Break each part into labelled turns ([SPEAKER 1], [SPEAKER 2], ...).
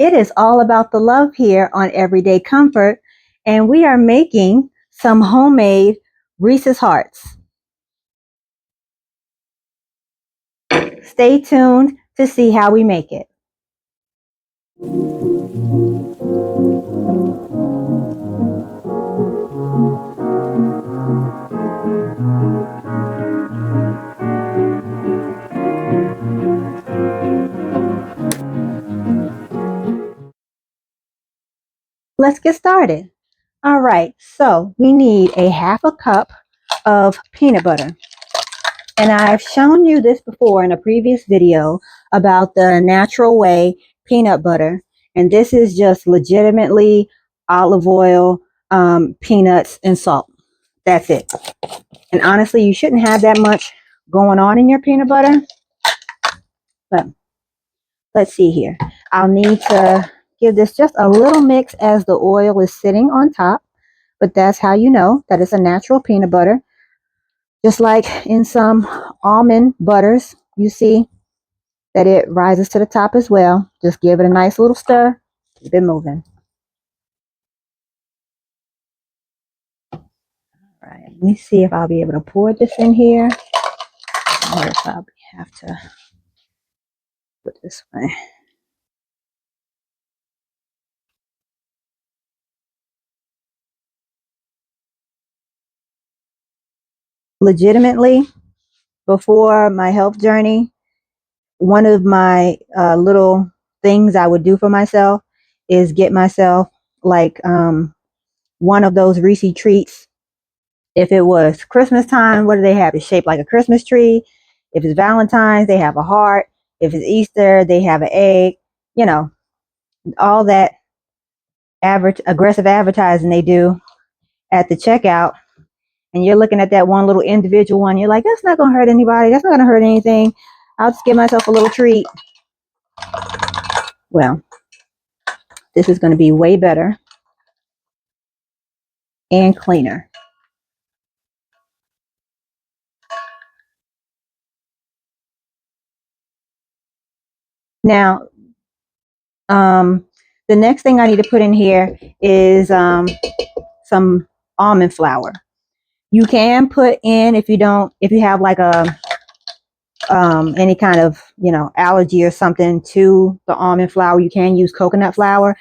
[SPEAKER 1] It is all about the love here on Everyday Comfort, and we are making some homemade Reese's Hearts. Stay tuned to see how we make it. Let's get started. All right, so we need a half a cup of peanut butter. And I've shown you this before in a previous video about the natural way peanut butter. And this is just legitimately olive oil, peanuts, and salt. That's it. And honestly, you shouldn't have that much going on in your peanut butter. But let's see here. I'll need to give this just a little mix as the oil is sitting on top. But that's how you know that it's a natural peanut butter. Just like in some almond butters, you see that it rises to the top as well. Just give it a nice little stir. Keep it moving. All right, let me see if I'll be able to pour this in here, or if I'll have to put this way. Legitimately, before my health journey, one of my little things I would do for myself is get myself like one of those Reese treats. If it was Christmas time, what do they have? It's shaped like a Christmas tree. If it's Valentine's, they have a heart. If it's Easter, they have an egg. You know, all that aggressive advertising they do at the checkout. And you're looking at that one little individual one. You're like, that's not going to hurt anybody. That's not going to hurt anything. I'll just give myself a little treat. Well, this is going to be way better and cleaner. Now, the next thing I need to put in here is some almond flour. You can put in, if you have like a any kind of allergy or something to the almond flour, you can use coconut flour.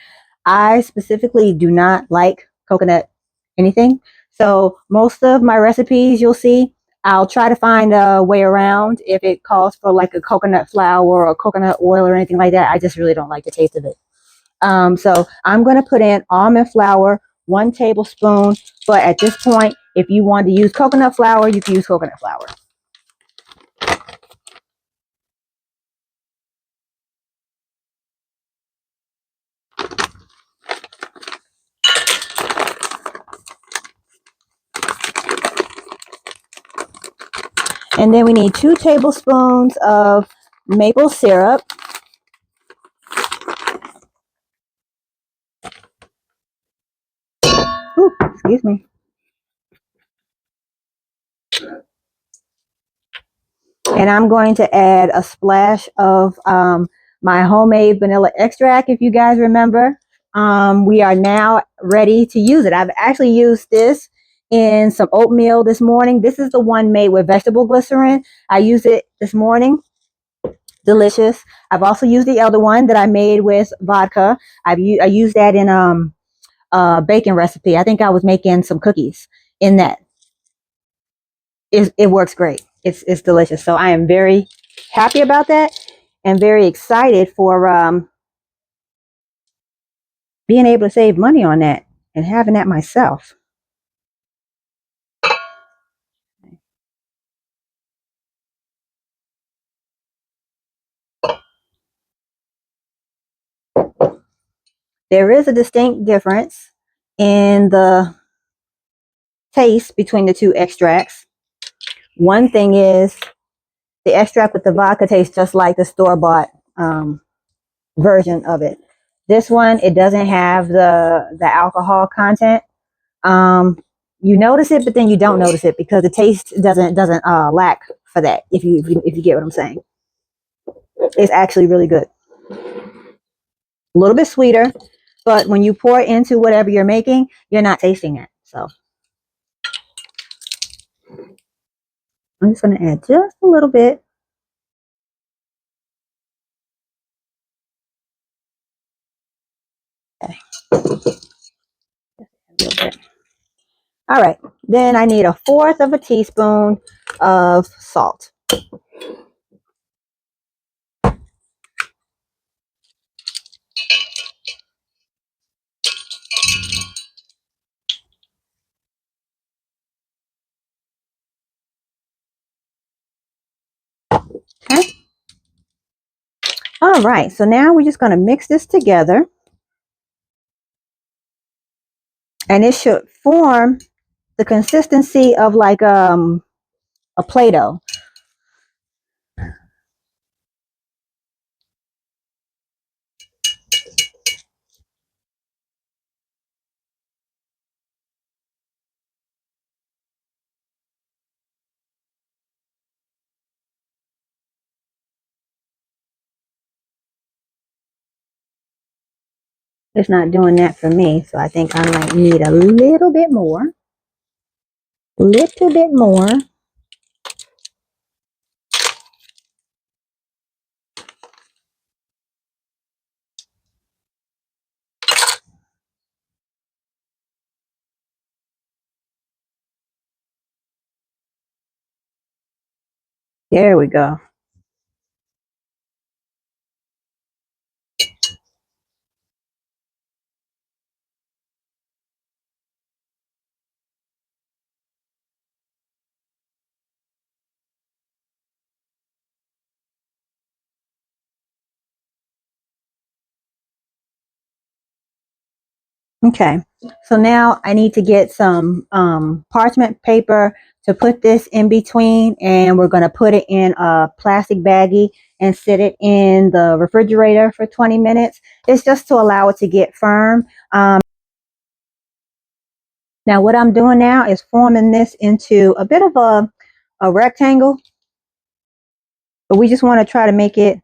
[SPEAKER 1] I specifically do not like coconut anything, so most of my recipes you'll see I'll try to find a way around if it calls for like a coconut flour or coconut oil or anything like that. I just really don't like the taste of it. So I'm going to put in almond flour, 1 tablespoon. But at this point, if you want to use coconut flour, you can use coconut flour. And then we need 2 tablespoons of maple syrup. Ooh, excuse me. And I'm going to add a splash of my homemade vanilla extract. If you guys remember, we are now ready to use it. I've actually used this in some oatmeal this morning. This is the one made with vegetable glycerin. I used it this morning. Delicious. I've also used the other one that I made with vodka. I used that in a bacon recipe. I think I was making some cookies in that. It works great. It's delicious. So I am very happy about that and very excited for being able to save money on that and having that myself. There is a distinct difference in the taste between the 2 extracts. One thing is the extract with the vodka tastes just like the store-bought version of it. This one, it doesn't have the alcohol content. You notice it, but then you don't notice it because the taste doesn't lack for that. If you get what I'm saying, it's actually really good. A little bit sweeter, but when you pour it into whatever you're making, you're not tasting it. So I'm just going to add just a little bit. Okay. A little bit. All right. Then I need 1/4 of a teaspoon of salt. Okay. All right. So now we're just going to mix this together. And it should form the consistency of like a play-doh. It's not doing that for me, so I think I might need a little bit more. Little bit more. There we go. Okay, so now I need to get some parchment paper to put this in between, and we're going to put it in a plastic baggie and sit it in the refrigerator for 20 minutes. It's just to allow it to get firm. Now what I'm doing now is forming this into a bit of a rectangle, but we just want to try to make it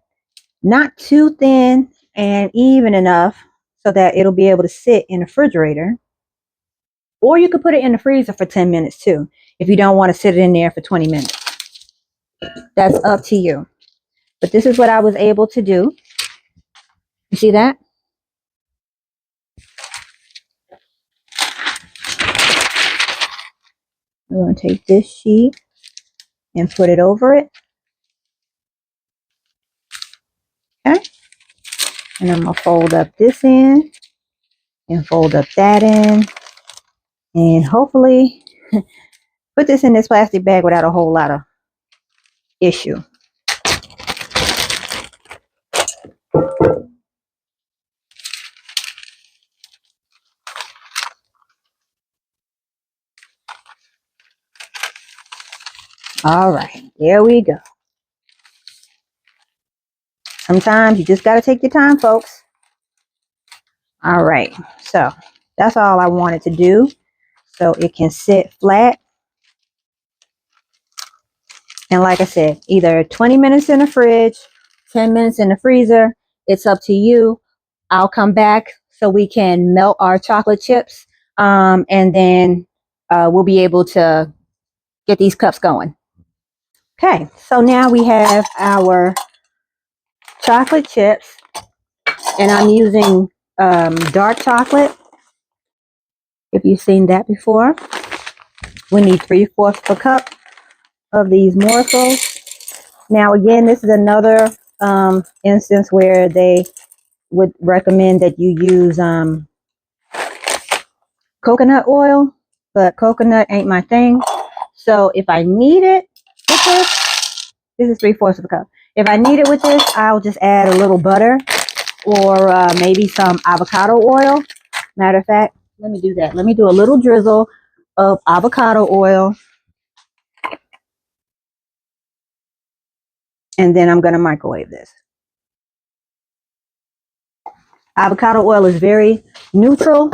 [SPEAKER 1] not too thin and even enough so that it'll be able to sit in the refrigerator. Or you could put it in the freezer for 10 minutes too, if you don't want to sit it in there for 20 minutes. That's up to you. But this is what I was able to do. You see that? I'm going to take this sheet and put it over it. Okay. And I'm going to fold up this end and fold up that end. And hopefully put this in this plastic bag without a whole lot of issue. All right, there we go. Sometimes you just got to take your time, folks. All right, so that's all I wanted to do. So it can sit flat. And like I said, either 20 minutes in the fridge, 10 minutes in the freezer. It's up to you. I'll come back so we can melt our chocolate chips. And then we'll be able to get these cups going. Okay, so now we have our chocolate chips. And I'm using dark chocolate. If you've seen that before. We need 3/4 of a cup of these morsels. Now again, this is another instance where they would recommend that you use coconut oil, but coconut ain't my thing. So if I need it with this is 3/4 of a cup. If I need it with this, I'll just add a little butter or maybe some avocado oil. Matter of fact, let me do that. Let me do a little drizzle of avocado oil. And then I'm going to microwave this. Avocado oil is very neutral.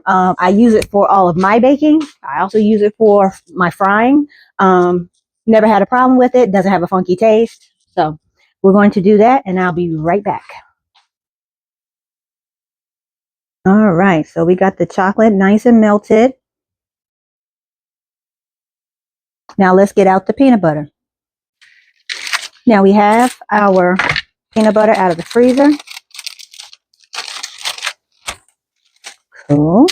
[SPEAKER 1] I use it for all of my baking. I also use it for my frying. Never had a problem with it. Doesn't have a funky taste. So we're going to do that and I'll be right back. All right, so we got the chocolate nice and melted. Now let's get out the peanut butter. Now we have our peanut butter out of the freezer. Cool.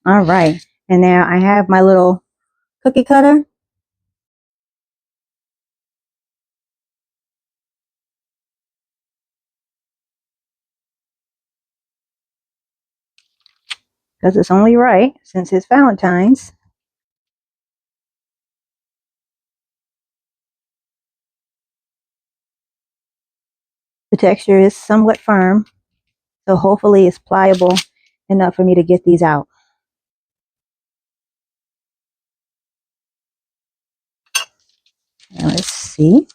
[SPEAKER 1] All right, and now I have my little cookie cutter. Because it's only right since it's Valentine's. The texture is somewhat firm, so hopefully it's pliable enough for me to get these out. Now let's see.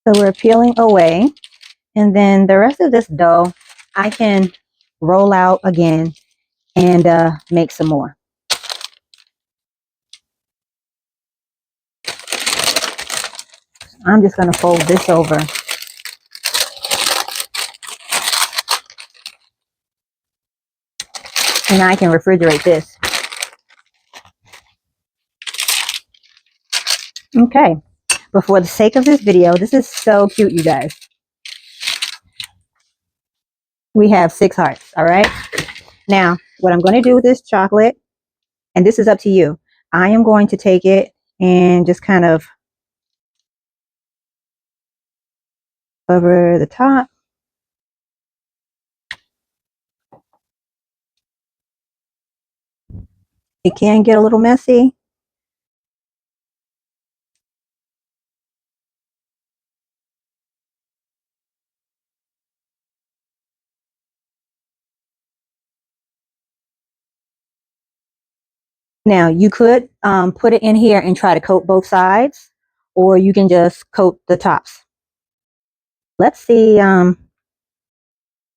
[SPEAKER 1] So we're peeling away, and then the rest of this dough I can roll out again and make some more. I'm just going to fold this over. And I can refrigerate this. Okay, but for the sake of this video, this is so cute, you guys. We have 6 hearts, all right? Now, what I'm going to do with this chocolate, and this is up to you, I am going to take it and just kind of over the top. It can get a little messy. Now, you could put it in here and try to coat both sides, or you can just coat the tops. Let's see. I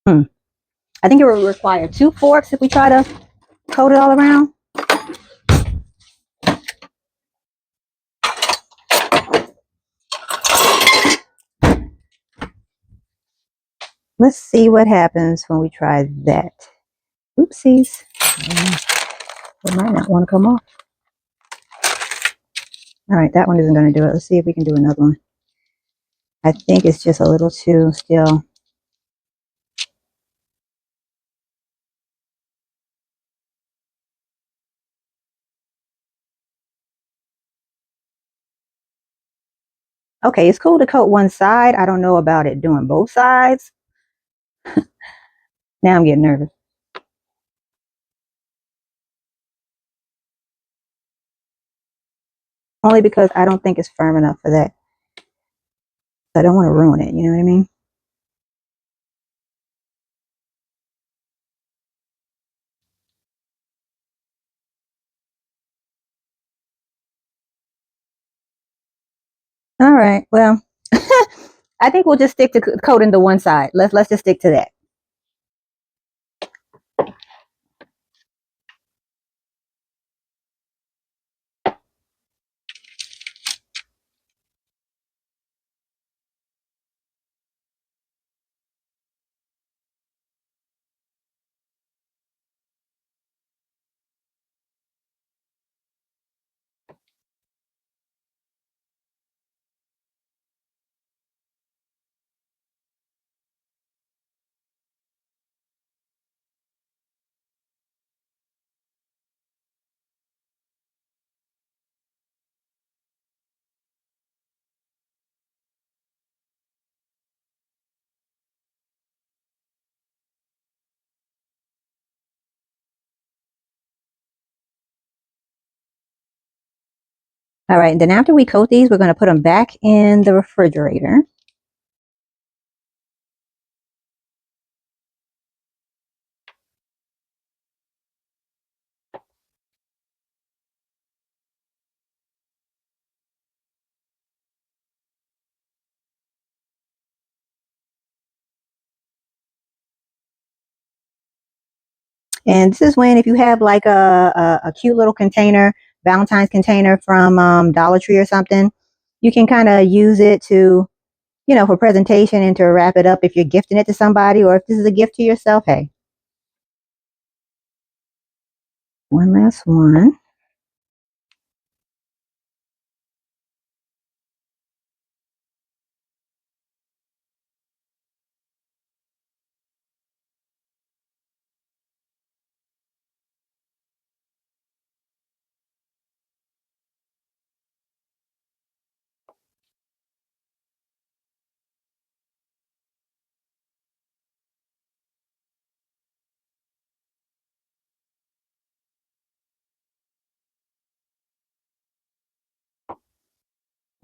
[SPEAKER 1] think it will require 2 forks if we try to coat it all around. Let's see what happens when we try that. Oopsies. It might not want to come off. All right, that one isn't going to do it. Let's see if we can do another one. I think it's just a little too still. Okay, it's cool to coat one side. I don't know about it doing both sides. Now I'm getting nervous. Only because I don't think it's firm enough for that. I don't want to ruin it, you know what I mean? All right, well, I think we'll just stick to coating the one side. Let's just stick to that. All right, and then after we coat these, we're going to put them back in the refrigerator. And this is when, if you have like a cute little container, Valentine's container from Dollar Tree or something, you can kind of use it to, for presentation and to wrap it up if you're gifting it to somebody, or if this is a gift to yourself. Hey, one last one.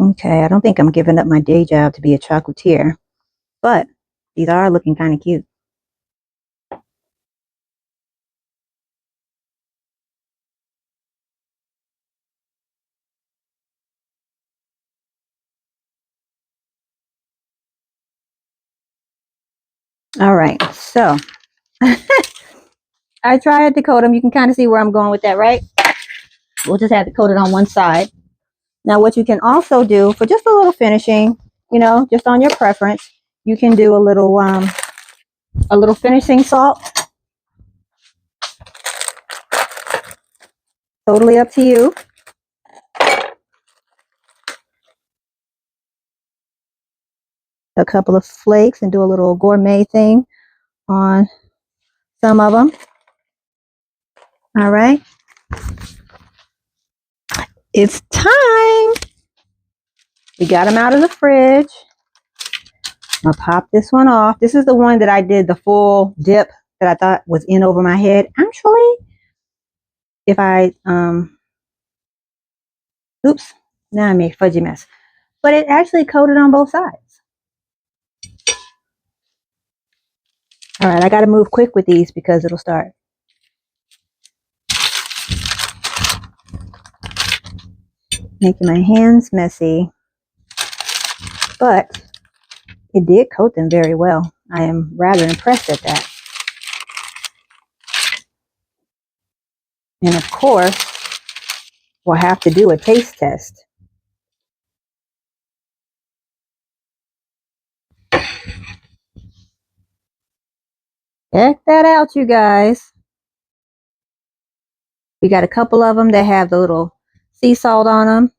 [SPEAKER 1] Okay, I don't think I'm giving up my day job to be a chocolatier, but these are looking kind of cute. All right, so I tried to coat them. You can kind of see where I'm going with that, right? We'll just have to coat it on one side. Now, what you can also do for just a little finishing, just on your preference, you can do a little finishing salt. Totally up to you. A couple of flakes and do a little gourmet thing on some of them. All right. It's time. We got them out of the fridge. I'll pop this one off. This is the one that I did the full dip that I thought was in over my head. Actually, if I, oops, now I made a fudgy mess. But it actually coated on both sides. All right, I got to move quick with these because it'll start. Making my hands messy. But it did coat them very well. I am rather impressed at that. And of course, we'll have to do a taste test. Check that out, you guys. We got a couple of them that have the little sea salt on them.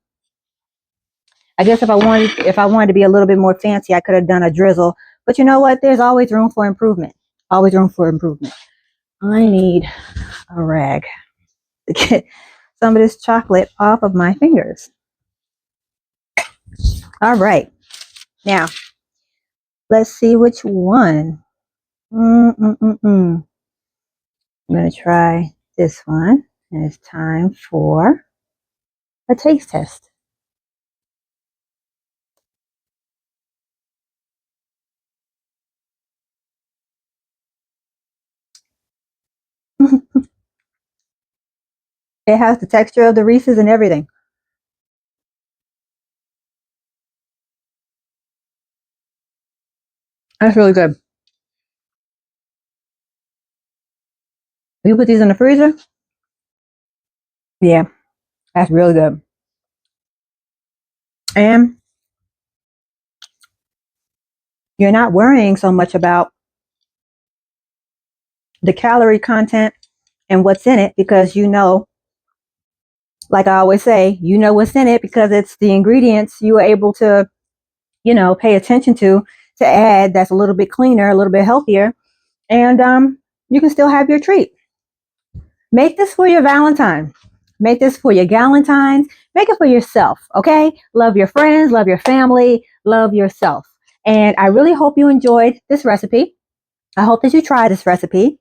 [SPEAKER 1] I guess if I wanted to be a little bit more fancy, I could have done a drizzle. But you know what? There's always room for improvement. Always room for improvement. I need a rag to get some of this chocolate off of my fingers. All right. Now, let's see which one. I'm going to try this one. And it's time for a taste test. It has the texture of the Reese's and everything. That's really good. You put these in the freezer? Yeah, that's really good. And you're not worrying so much about the calorie content and what's in it because like I always say, what's in it because it's the ingredients you were able to, pay attention to add that's a little bit cleaner, a little bit healthier. And you can still have your treat. Make this for your Valentine. Make this for your Galentine's. Make it for yourself, okay? Love your friends, love your family, love yourself. And I really hope you enjoyed this recipe. I hope that you try this recipe.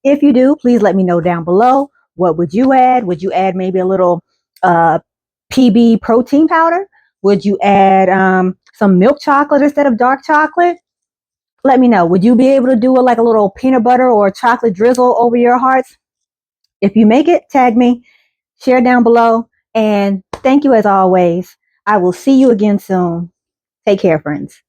[SPEAKER 1] If you do, please let me know down below. What would you add? Would you add maybe a little PB protein powder? Would you add some milk chocolate instead of dark chocolate? Let me know. Would you be able to do like a little peanut butter or chocolate drizzle over your hearts? If you make it, tag me, share down below, and thank you as always. I will see you again soon. Take care, friends.